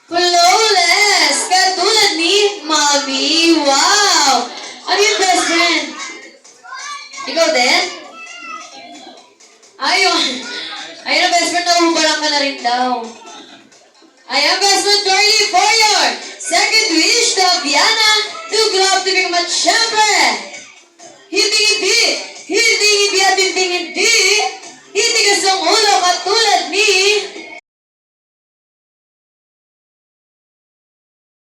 Flawless! Katulad ni Mommy. Wow! Ano yung best friend? Ikaw din? Ayun. Ayun ang best friend na umalang ka na rin daw. Ayan, best friend Carly for your second wish, Daviana, to grow up to become a champion. Hindi, at hindi